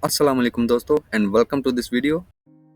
अस्सलाम वालेकुम दोस्तों and welcome to this video.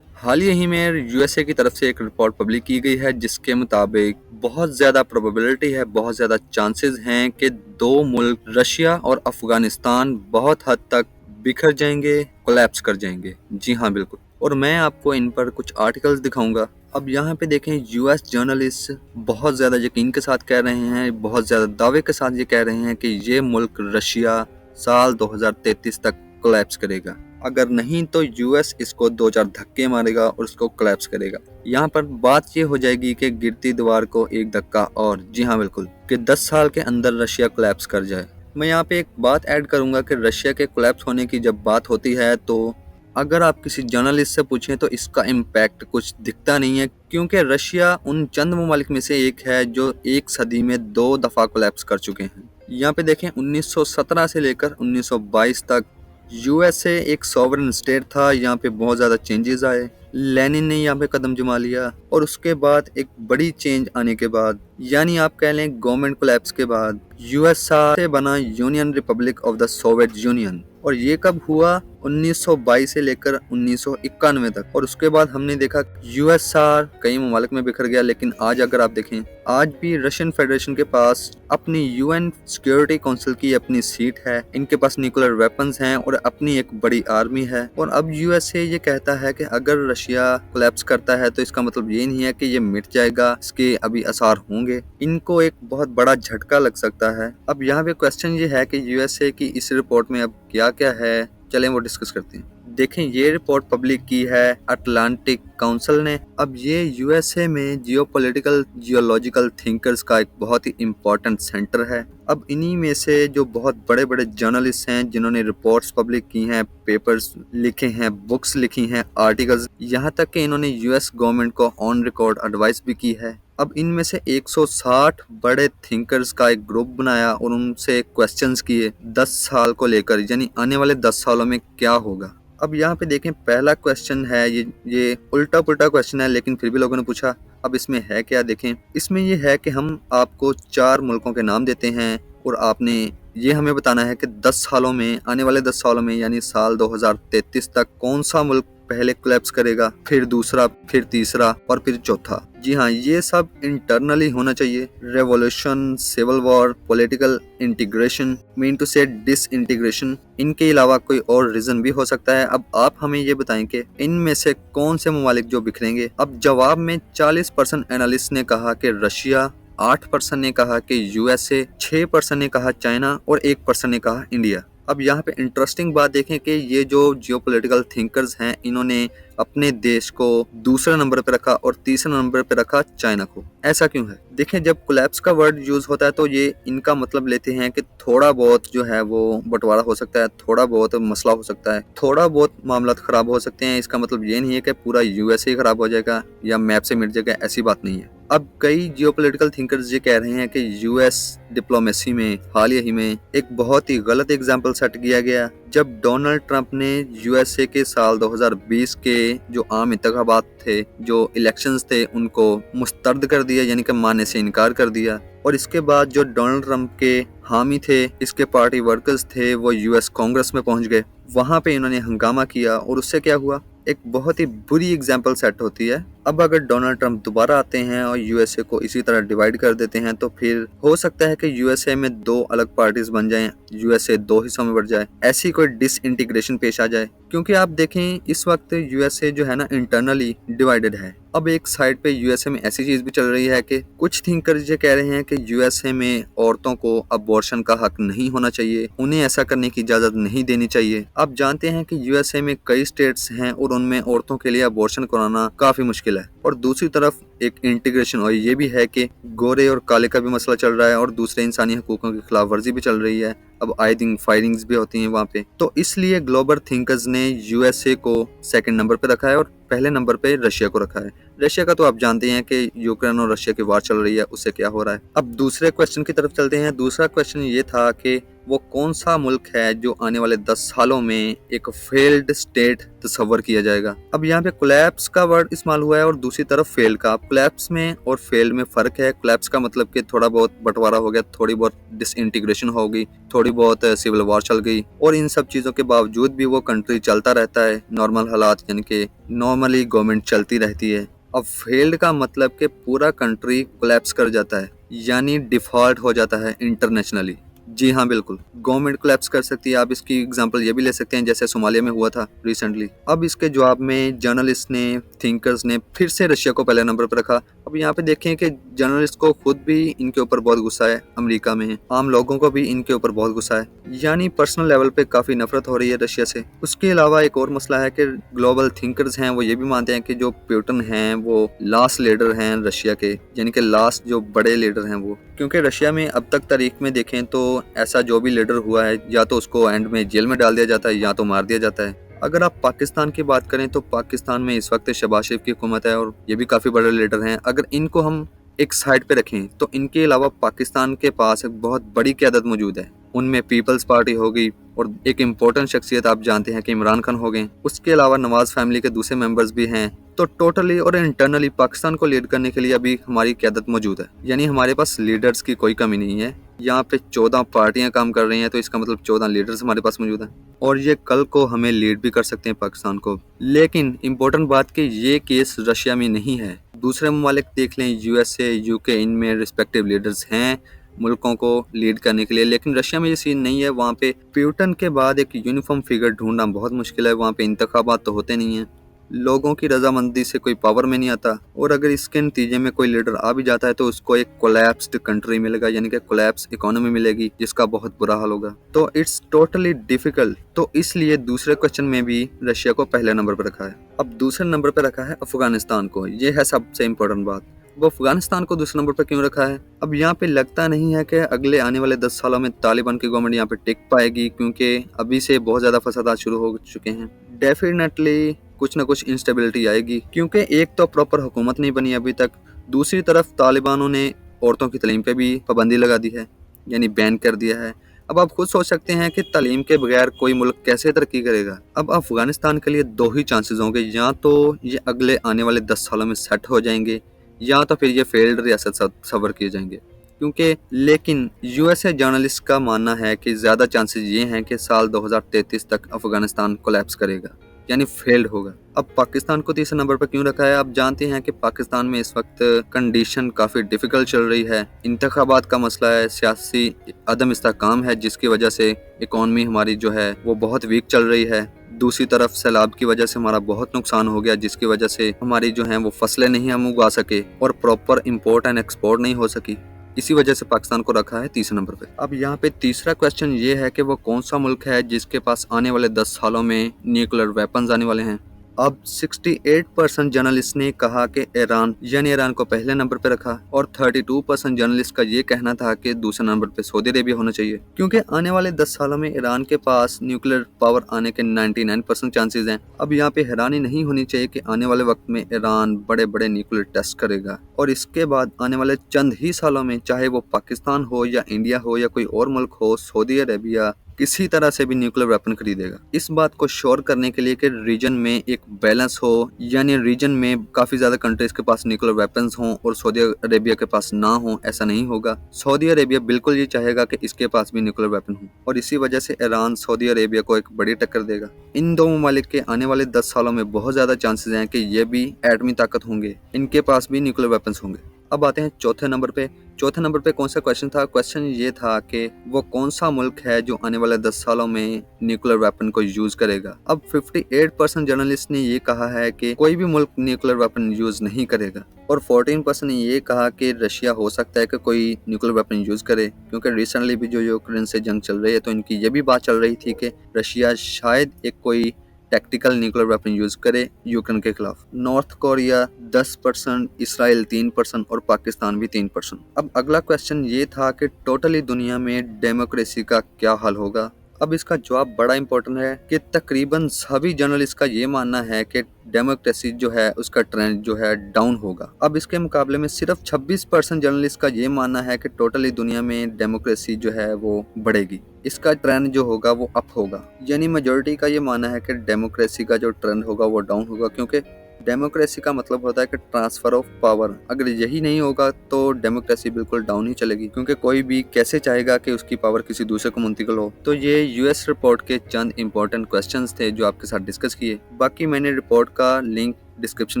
हाल ही में यूएसए की तरफ से एक रिपोर्ट पब्लिक की गई है जिसके मुताबिक बहुत ज़्यादा प्रोबेबिलिटी है, बहुत ज़्यादा चांसेस हैं कि दो मुल्क रशिया और अफगानिस्तान बहुत हद तक बिखर जाएंगे, कोलैप्स कर जाएंगे। जी हाँ, बिल्कुल। और मैं आपको इन पर कुछ आर्टिकल्स दिखाऊंगा। अब यहाँ पे देखें, यूएस जर्नलिस्ट बहुत ज़्यादा यकीन के साथ कह रहे हैं, बहुत ज़्यादा दावे के साथ ये कह रहे हैं कि ये मुल्क रशिया साल 2033 तक कोलैप्स करेगा। अगर नहीं तो यूएस इसको 2-4 धक्के मारेगा और उसको कोलैप्स करेगा। यहाँ पर बात ये हो जाएगी कि गिरती दीवार को एक धक्का और, जी हाँ बिल्कुल, कि 10 साल के अंदर रशिया कोलैप्स कर जाए। मैं यहाँ पे एक बात ऐड करूंगा कि रशिया के कोलैप्स होने की जब बात होती है तो अगर आप किसी जर्नलिस्ट से पूछें तो इसका इम्पैक्ट कुछ दिखता नहीं है, क्योंकि रशिया उन चंद ममालिक में से एक है जो एक सदी में 2 दफ़ा कोलैप्स कर चुके हैं। यहाँ पे देखें, 1917 से लेकर 1922 तक यूएसए एक सॉवरेन स्टेट था। यहाँ पे बहुत ज़्यादा चेंजेस आए, लेनिन ने यहाँ पे कदम जमा लिया और उसके बाद एक बड़ी चेंज आने के बाद, यानी आप कह लें गवर्नमेंट कोलैप्स के बाद, यूएसआर से बना union Republic of the Soviet union. और ये कब हुआ? 1922 से लेकर 1991 तक। और उसके बाद हमने देखा यूएसआर कई ममालिक में बिखर गया, लेकिन आज अगर आप देखें, आज भी रशियन फेडरेशन के पास अपनी यूएन सिक्योरिटी काउंसिल की अपनी सीट है, इनके पास न्यूक्लियर वेपन्स हैं और अपनी एक बड़ी आर्मी है। और अब यूएसए ये कहता है कि अगर रशिया कोलैप्स करता है तो इसका मतलब ये नहीं है कि ये मिट जाएगा, इसके अभी असर होंगे। इनको एक बहुत बड़ा झटका लग सकता है। अब यहाँ पे क्वेश्चन ये है कि यूएसए की इस रिपोर्ट में अब क्या क्या है, चलें वो डिस्कस करते हैं। देखें, ये रिपोर्ट पब्लिक की है अटलांटिक काउंसिल ने। अब ये यूएसए में जियोपॉलिटिकल जियोलॉजिकल थिंकर्स का एक बहुत ही इम्पोर्टेंट सेंटर है। अब इन्हीं में से जो बहुत बड़े बड़े जर्नलिस्ट हैं जिन्होंने रिपोर्ट्स पब्लिक की हैं, पेपर्स लिखे हैं, बुक्स लिखी हैं, आर्टिकल्स, यहाँ तक कि इन्होंने यूएस गवर्नमेंट को ऑन रिकॉर्ड एडवाइस भी की है। अब इनमें से 160 बड़े थिंकर्स का एक ग्रुप बनाया और उनसे क्वेश्चंस किए 10 साल को लेकर, यानी आने वाले 10 सालों में क्या होगा। अब यहाँ पे देखें, पहला क्वेश्चन है, ये उल्टा पुल्टा क्वेश्चन है, लेकिन फिर भी लोगों ने पूछा। अब इसमें है क्या? देखें, इसमें ये है कि हम आपको 4 मुल्कों के नाम देते हैं और आपने ये हमें बताना है कि 10 सालों में, आने वाले 10 सालों में, यानी साल 2033 तक कौन सा मुल्क पहले कोलैप्स करेगा, फिर दूसरा, फिर तीसरा और फिर चौथा। जी हाँ, ये सब इंटरनली होना चाहिए। Revolution, civil war, political integration, mean to say disintegration, इनके अलावा कोई और रीजन भी हो सकता है। अब आप हमें ये बताएं कि इनमें से कौन से ममालिक जो बिखरेंगे। अब जवाब में 40% एनालिस्ट ने कहा कि रशिया, 8% ने कहा कि यूएसए, 6% ने कहा चाइना और 1% ने कहा इंडिया। अब यहाँ पे इंटरेस्टिंग बात देखें कि ये जो जियोपॉलिटिकल थिंकर्स हैं, इन्होंने अपने देश को दूसरे नंबर पे रखा और तीसरे नंबर पे रखा चाइना को। ऐसा क्यों है? देखें, जब कोलैप्स का वर्ड यूज होता है तो ये इनका मतलब लेते हैं कि थोड़ा बहुत जो है वो बंटवारा हो सकता है, थोड़ा बहुत मसला हो सकता है, थोड़ा बहुत मामला खराब हो सकते हैं। इसका मतलब ये नहीं है कि पूरा यूएसए खराब हो जाएगा या मैप से मिट जाएगा, ऐसी बात नहीं है। अब कई जियोपॉलिटिकल थिंकर्स ये कह रहे हैं कि यूएस डिप्लोमेसी में हाल ही में एक बहुत ही गलत एग्जाम्पल सेट किया गया, जब डोनाल्ड ट्रंप ने यूएसए के साल 2020 के जो आम इंतखाबात थे, जो इलेक्शंस थे, उनको मुस्तरद कर दिया, यानी कि मानने से इनकार कर दिया। और इसके बाद जो डोनाल्ड ट्रंप के हामी थे, इसके पार्टी वर्कर्स थे, वो यूएस कांग्रेस में पहुंच गए। वहां पे इन्होंने हंगामा किया और उससे क्या हुआ? एक बहुत ही बुरी एग्जाम्पल सेट होती है। अब अगर डोनाल्ड ट्रंप दोबारा आते हैं और यूएसए को इसी तरह डिवाइड कर देते हैं तो फिर हो सकता है कि यूएसए में 2 अलग पार्टीज बन जाएं, यूएसए 2 हिस्सों में बढ़ जाए, ऐसी कोई डिसइंटीग्रेशन पेश आ जाए। क्योंकि आप देखें, इस वक्त यूएसए जो है ना, इंटरनली डिवाइडेड है। अब एक साइड पे यूएसए में ऐसी चीज भी चल रही है कि कुछ थिंकर्स ये कह रहे हैं कि यूएसए में औरतों को अबॉर्शन का हक नहीं होना चाहिए, उन्हें ऐसा करने की इजाजत नहीं देनी चाहिए। आप जानते हैं कि यूएसए में कई स्टेट्स हैं और उनमें औरतों के लिए अबॉर्शन कराना काफी मुश्किल है। और दूसरी तरफ एक इंटीग्रेशन और ये भी है कि गोरे और काले का भी मसला चल रहा है और दूसरे इंसानी हकूकों की खिलाफ वर्जी भी चल रही है। अब आई थिंक फायरिंग्स भी होती हैं वहाँ पे। तो इसलिए ग्लोबल थिंकर्स ने यूएसए को सेकंड नंबर पे रखा है और पहले नंबर पे रशिया को रखा है। रशिया का तो आप जानते हैं कि यूक्रेन और रशिया की वार चल रही है, उससे क्या हो रहा है। अब दूसरे क्वेश्चन की तरफ चलते हैं। दूसरा क्वेश्चन ये था कि वो कौन सा मुल्क है जो आने वाले 10 सालों में एक फेल्ड स्टेट तस्वर किया जाएगा। अब यहाँ पे कोलैप्स का वर्ड इस्तेमाल हुआ है और दूसरी तरफ फेल का। अब कोलैप्स में और फेल में फर्क है। कोलैप्स का मतलब कि थोड़ा बहुत बंटवारा हो गया, थोड़ी बहुत डिसइंटीग्रेशन हो गई, थोड़ी बहुत सिविल वॉर चल गई, और इन सब चीजों के बावजूद भी वो कंट्री चलता रहता है नॉर्मल हालात, यानी कि नॉर्मली गवर्नमेंट चलती रहती है। अब फेल्ड का मतलब कि पूरा कंट्री कोलैप्स कर जाता है, यानी डिफॉल्ट हो जाता है इंटरनेशनली। जी हाँ, बिल्कुल, गवर्नमेंट कोलैप्स कर सकती है। आप इसकी एग्जांपल ये भी ले सकते हैं जैसे सोमालिया में हुआ था रिसेंटली। अब इसके जवाब में जर्नलिस्ट ने, थिंकर्स ने फिर से रशिया को पहले नंबर पर रखा। अब यहाँ पे देखें कि जर्नलिस्ट को खुद भी इनके ऊपर बहुत गुस्सा है, अमेरिका में है, आम लोगों को भी इनके ऊपर बहुत गुस्सा है, यानी पर्सनल लेवल पे काफी नफरत हो रही है रशिया से। उसके अलावा एक और मसला है कि ग्लोबल थिंकर्स हैं वो ये भी मानते हैं कि जो पुतिन हैं वो लास्ट लीडर हैं रशिया के, यानी कि लास्ट जो बड़े लीडर हैं वो, क्योंकि रशिया में अब तक तारीख में देखें तो ऐसा जो भी लीडर हुआ है या तो उसको एंड में जेल में डाल दिया जाता है या तो मार दिया जाता है। अगर आप पाकिस्तान की बात करें तो पाकिस्तान में इस वक्त शहबाज शरीफ की हुकूमत है और ये भी काफी बड़े लीडर हैं। अगर इनको हम एक साइड पे रखें तो इनके अलावा पाकिस्तान के पास एक बहुत बड़ी क़यादत मौजूद है। उनमें पीपल्स पार्टी हो गई और एक इम्पोर्टेंट शख्सियत आप जानते हैं कि इमरान खान हो गए। उसके अलावा नवाज फैमिली के दूसरे मेंबर्स भी हैं। तो टोटली और इंटरनली पाकिस्तान को लीड करने के लिए अभी हमारी क़यादत मौजूद है, यानी हमारे पास लीडर्स की कोई कमी नहीं है। यहाँ पे 14 पार्टियां काम कर रही हैं, तो इसका मतलब 14 लीडर्स हमारे पास मौजूद हैं और ये कल को हमें लीड भी कर सकते हैं पाकिस्तान को। लेकिन इम्पोर्टेंट बात कि ये केस रशिया में नहीं है। दूसरे ममालिक देख लें, यूएसए, यूके, इनमें रिस्पेक्टिव लीडर्स हैं मुल्कों को लीड करने के लिए, लेकिन रशिया में ये सीन नहीं है। वहाँ पे पुतिन के बाद एक यूनिफॉर्म फिगर ढूंढना बहुत मुश्किल है। वहाँ पे इंतखाबात तो होते नहीं हैं, लोगों की रजामंदी से कोई पावर में नहीं आता, और अगर इसके नतीजे में कोई लीडर आ भी जाता है तो उसको एक कोलैप्स्ड कंट्री मिलेगा, यानी कि कोलैप्स इकोनॉमी मिलेगी जिसका बहुत बुरा हाल होगा। तो इट्स टोटली डिफिकल्ट। तो इसलिए दूसरे क्वेश्चन में भी रशिया को पहले नंबर पर रखा है। अब दूसरे नंबर पर रखा है अफगानिस्तान को। ये है सबसे इम्पोर्टेंट बात। वो अफगानिस्तान को दूसरे नंबर पर क्यों रखा है? अब यहाँ पे लगता नहीं है कि अगले आने वाले 10 सालों में तालिबान की गवर्नमेंट यहाँ पे टिक पाएगी, क्योंकि अभी से बहुत ज्यादा फसादात शुरू हो चुके हैं। डेफिनेटली कुछ ना कुछ इंस्टेबिलिटी आएगी, क्योंकि एक तो प्रॉपर हुकूमत नहीं बनी अभी तक, दूसरी तरफ तालिबानों ने औरतों की तालीम पे भी पाबंदी लगा दी है, यानी बैन कर दिया है। अब आप खुद सोच सकते हैं कि तालीम के बगैर कोई मुल्क कैसे तरक्की करेगा। अब अफगानिस्तान के लिए दो ही चांसेस होंगे, या तो ये अगले आने वाले 10 सालों में सेट हो जाएंगे या तो फिर ये फेल्ड रियासत सफर किए जाएंगे। क्योंकि लेकिन यूएसए जर्नलिस्ट का मानना है कि ज़्यादा चांसेस ये हैं कि साल 2033 तक अफगानिस्तान कोलैप्स करेगा, यानी फेल्ड होगा। अब पाकिस्तान को तीसरे नंबर पर क्यों रखा है? आप जानते हैं कि पाकिस्तान में इस वक्त कंडीशन काफ़ी डिफिकल्ट चल रही है। इंतखाबात का मसला है, सियासी अदम इस्तेहकाम है जिसकी वजह से इकॉनमी हमारी जो है वो बहुत वीक चल रही है। दूसरी तरफ सैलाब की वजह से हमारा बहुत नुकसान हो गया, जिसकी वजह से हमारी जो है वो फसलें नहीं हम उगा सके और प्रॉपर इंपोर्ट एंड एक्सपोर्ट नहीं हो सकी। इसी वजह से पाकिस्तान को रखा है तीसरे नंबर पे। अब यहाँ पे तीसरा क्वेश्चन ये है कि वो कौन सा मुल्क है जिसके पास आने वाले 10 सालों में न्यूक्लियर वेपन्स आने वाले हैं। अब 68% जर्नलिस्ट ने कहा कि ईरान, यानी ईरान को पहले नंबर पे रखा, और 32% जर्नलिस्ट का ये कहना था कि दूसरे नंबर पे सऊदी अरेबिया होना चाहिए, क्योंकि आने वाले 10 सालों में ईरान के पास न्यूक्लियर पावर आने के 99% चांसेस हैं। अब यहाँ पे हैरानी नहीं होनी चाहिए कि आने वाले वक्त में ईरान बड़े बड़े न्यूक्लियर टेस्ट करेगा, और इसके बाद आने वाले चंद ही सालों में चाहे वो पाकिस्तान हो या इंडिया हो या कोई और मुल्क हो, सऊदी अरेबिया किसी तरह से भी न्यूक्लियर वेपन खरीदेगा। इस बात को श्योर करने के लिए कि रीजन में एक बैलेंस हो, यानी रीजन में काफी ज्यादा कंट्रीज के पास न्यूक्लियर वेपन्स हों और सऊदी अरेबिया के पास ना हो, ऐसा नहीं होगा। सऊदी अरेबिया बिल्कुल ये चाहेगा कि इसके पास भी न्यूक्लियर वेपन हो, और इसी वजह से ईरान सऊदी अरेबिया को एक बड़ी टक्कर देगा। इन दो ममालिक के आने वाले 10 सालों में बहुत ज्यादा चांसेस हैं कि ये भी एटमी ताकत होंगे, इनके पास भी न्यूक्लियर वेपन्स होंगे। अब आते हैं चौथे नंबर पे। चौथे नंबर पे कौन सा क्वेश्चन था? क्वेश्चन ये था कि वो कौन सा मुल्क है जो आने वाले 10 सालों में न्यूक्लियर वेपन को यूज करेगा। अब 58% जर्नलिस्ट ने ये कहा है कि कोई भी मुल्क न्यूक्लियर वेपन यूज नहीं करेगा, और 14% ने ये कहा कि रशिया हो सकता है कि कोई न्यूक्लियर वेपन यूज करे, क्योंकि रिसेंटली भी जो यूक्रेन से जंग चल रही है तो इनकी ये भी बात चल रही थी कि रशिया शायद एक कोई टैक्टिकल न्यूक्लियर वेपन यूज करे यूक्रेन के खिलाफ। नॉर्थ कोरिया 10%, इसराइल 3% और पाकिस्तान भी 3%। अब अगला क्वेश्चन ये था कि टोटली दुनिया में डेमोक्रेसी का क्या हाल होगा। अब इसका जवाब बड़ा इंपॉर्टेंट है कि तकरीबन सभी जर्नलिस्ट का ये मानना है कि डेमोक्रेसी जो है उसका ट्रेंड जो है डाउन होगा। अब इसके मुकाबले में सिर्फ 26% जर्नलिस्ट का ये मानना है कि टोटली दुनिया में डेमोक्रेसी जो है वो बढ़ेगी, इसका ट्रेंड जो होगा वो अप होगा। यानी मेजोरिटी का ये मानना है कि डेमोक्रेसी का जो ट्रेंड होगा वो डाउन होगा, क्योंकि डेमोक्रेसी का मतलब होता है कि ट्रांसफर ऑफ पावर। अगर यही नहीं होगा तो डेमोक्रेसी बिल्कुल डाउन ही चलेगी, क्योंकि कोई भी कैसे चाहेगा कि उसकी पावर किसी दूसरे को मुंतकिल हो। तो ये यूएस रिपोर्ट के चंद इंपॉर्टेंट क्वेश्चंस थे जो आपके साथ डिस्कस किए। बाकी मैंने रिपोर्ट का लिंक डिस्क्रिप्शन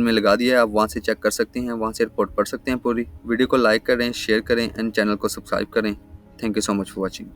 में लगा दिया है, आप वहाँ से चेक कर सकते हैं, वहाँ से रिपोर्ट पढ़ सकते हैं पूरी। वीडियो को लाइक करें, शेयर करें एंड चैनल को सब्सक्राइब करें। Thank you so much for watching.